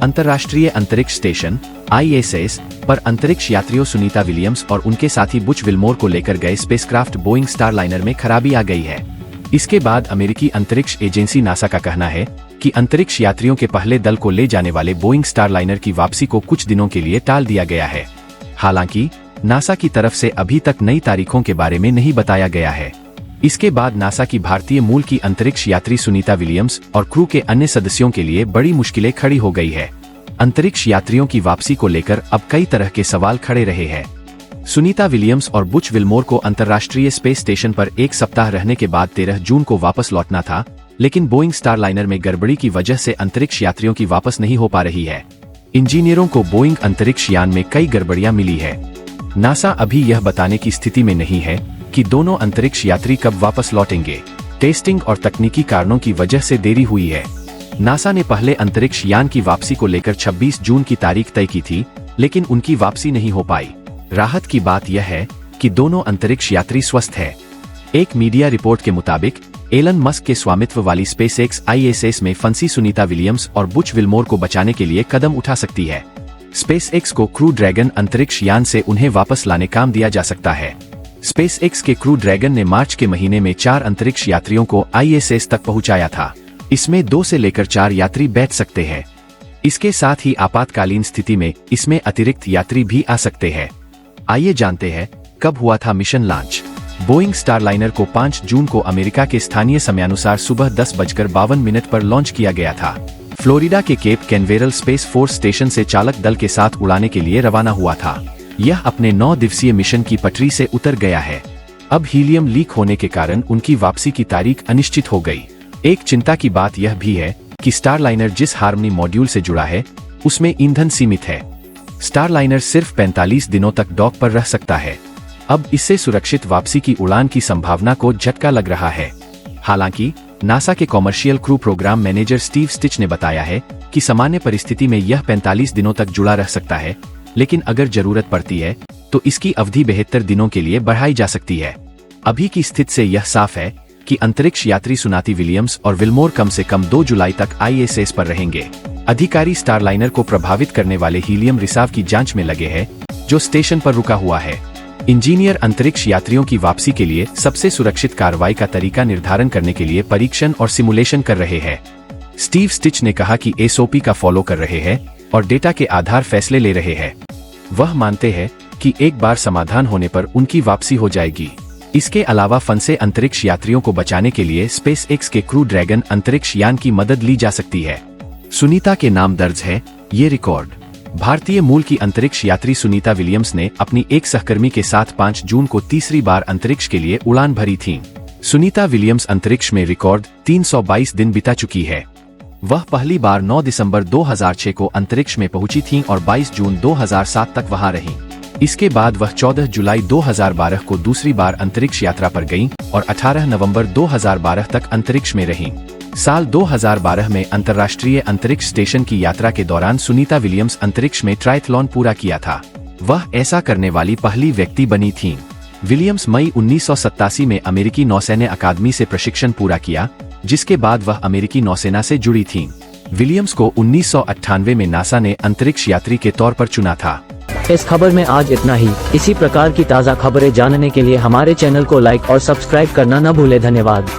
अंतर्राष्ट्रीय अंतरिक्ष station ISS पर अंतरिक्ष यात्रियों सुनीता विलियम्स और उनके साथी बुच विल्मोर को लेकर गए स्पेसक्राफ्ट बोइंग स्टारलाइनर में खराबी आ गई है। इसके बाद अमेरिकी अंतरिक्ष एजेंसी नासा का कहना है कि अंतरिक्ष यात्रियों के पहले दल को ले जाने वाले बोइंग स्टारलाइनर की वापसी को कुछ दिनों के लिए टाल दिया गया है। हालांकि नासा की तरफ से अभी तक नई तारीखों के बारे में नहीं बताया गया है। इसके बाद नासा की भारतीय मूल की अंतरिक्ष यात्री सुनीता विलियम्स और क्रू के अन्य सदस्यों के लिए बड़ी मुश्किलें खड़ी हो गई है। अंतरिक्ष यात्रियों की वापसी को लेकर अब कई तरह के सवाल खड़े रहे हैं। सुनीता विलियम्स और बुच विल्मोर को अंतर्राष्ट्रीय स्पेस स्टेशन पर एक सप्ताह रहने के बाद 13 जून को वापस लौटना था, लेकिन बोइंग स्टारलाइनर में गड़बड़ी की वजह से अंतरिक्ष यात्रियों की वापस नहीं हो पा रही है। इंजीनियरों को बोइंग अंतरिक्ष यान में कई गड़बड़ियां मिली है। नासा अभी यह बताने की स्थिति में नहीं है कि दोनों अंतरिक्ष यात्री कब वापस लौटेंगे। टेस्टिंग और तकनीकी कारणों की वजह से देरी हुई है। नासा ने पहले अंतरिक्ष यान की वापसी को लेकर 26 जून की तारीख तय की थी, लेकिन उनकी वापसी नहीं हो पाई। राहत की बात यह है कि दोनों अंतरिक्ष यात्री स्वस्थ है। एक मीडिया रिपोर्ट के मुताबिक एलन मस्क के स्वामित्व वाली स्पेसएक्स ISS में फंसी सुनीता विलियम्स और बुच विल्मोर को बचाने के लिए कदम उठा सकती है। स्पेसएक्स को क्रू ड्रैगन अंतरिक्ष यान से उन्हें वापस लाने काम दिया जा सकता है। स्पेसएक्स के क्रू ड्रैगन ने मार्च के महीने में 4 अंतरिक्ष यात्रियों को ISS तक पहुंचाया था। इसमें 2 से लेकर 4 यात्री बैठ सकते हैं। इसके साथ ही आपातकालीन स्थिति में इसमें अतिरिक्त यात्री भी आ सकते हैं। आइए जानते हैं कब हुआ था मिशन लॉन्च। बोइंग स्टारलाइनर को 5 जून को अमेरिका के स्थानीय समयानुसार सुबह 10:52 पर लॉन्च किया गया था। फ्लोरिडा के Cape Canaveral space force station से चालक दल के साथ उड़ाने के लिए रवाना हुआ था। यह अपने 9 दिवसीय मिशन की पटरी से उतर गया है। अब हीलियम लीक होने के कारण उनकी वापसी की तारीख अनिश्चित हो गई। एक चिंता की बात यह भी है कि स्टारलाइनर जिस हार्मनी मॉड्यूल से जुड़ा है उसमें ईंधन सीमित है। स्टारलाइनर सिर्फ 45 दिनों तक डॉक पर रह सकता है। अब इससे सुरक्षित वापसी की उड़ान की संभावना को झटका लग रहा है। हालांकि नासा के commercial crew program manager Steve Stich ने बताया है कि सामान्य परिस्थिति में यह 45 दिनों तक जुड़ा रह सकता है, लेकिन अगर जरूरत पड़ती है तो इसकी अवधि 72 दिनों के लिए बढ़ाई जा सकती है। अभी की स्थिति से यह साफ है कि अंतरिक्ष यात्री सुनीता विलियम्स और विल्मोर कम से कम 2 जुलाई तक ISS पर रहेंगे। अधिकारी स्टारलाइनर को प्रभावित करने वाले हीलियम रिसाव की जांच में लगे हैं, जो स्टेशन पर रुका हुआ है। इंजीनियर अंतरिक्ष यात्रियों की वापसी के लिए सबसे सुरक्षित कार्रवाई का तरीका निर्धारण करने के लिए परीक्षण और सिमुलेशन कर रहे हैं। स्टीव स्टिच ने कहा कि SOP का फॉलो कर रहे हैं और डेटा के आधार फैसले ले रहे हैं। वह मानते हैं कि एक बार समाधान होने पर उनकी वापसी हो जाएगी। इसके अलावा फंसे अंतरिक्ष यात्रियों को बचाने के लिए स्पेसएक्स के क्रू ड्रैगन अंतरिक्ष यान की मदद ली जा सकती है। सुनीता के नाम दर्ज है ये रिकॉर्ड। भारतीय मूल की अंतरिक्ष यात्री सुनीता विलियम्स ने अपनी एक सहकर्मी के साथ 5 जून को तीसरी बार अंतरिक्ष के लिए उड़ान भरी थी। सुनीता विलियम्स अंतरिक्ष में रिकॉर्ड 322 दिन बिता चुकी है। वह पहली बार 9 दिसंबर 2006 को अंतरिक्ष में पहुंची थीं और 22 जून 2007 तक वहां रहीं। इसके बाद वह 14 जुलाई 2012 को दूसरी बार अंतरिक्ष यात्रा पर गईं और 18 नवंबर 2012 तक अंतरिक्ष में रहीं। साल 2012 में अंतर्राष्ट्रीय अंतरिक्ष स्टेशन की यात्रा के दौरान सुनीता विलियम्स अंतरिक्ष में ट्रायथलॉन पूरा किया था। वह ऐसा करने वाली पहली व्यक्ति बनी थीं। विलियम्स मई 1987 में अमेरिकी नौसैन्य अकादमी से प्रशिक्षण पूरा किया, जिसके बाद वह अमेरिकी नौसेना से जुड़ी थीं। विलियम्स को 1998 में नासा ने अंतरिक्ष यात्री के तौर पर चुना था। इस खबर में आज इतना ही। इसी प्रकार की ताज़ा खबरें जानने के लिए हमारे चैनल को लाइक और सब्सक्राइब करना न भूलें। धन्यवाद।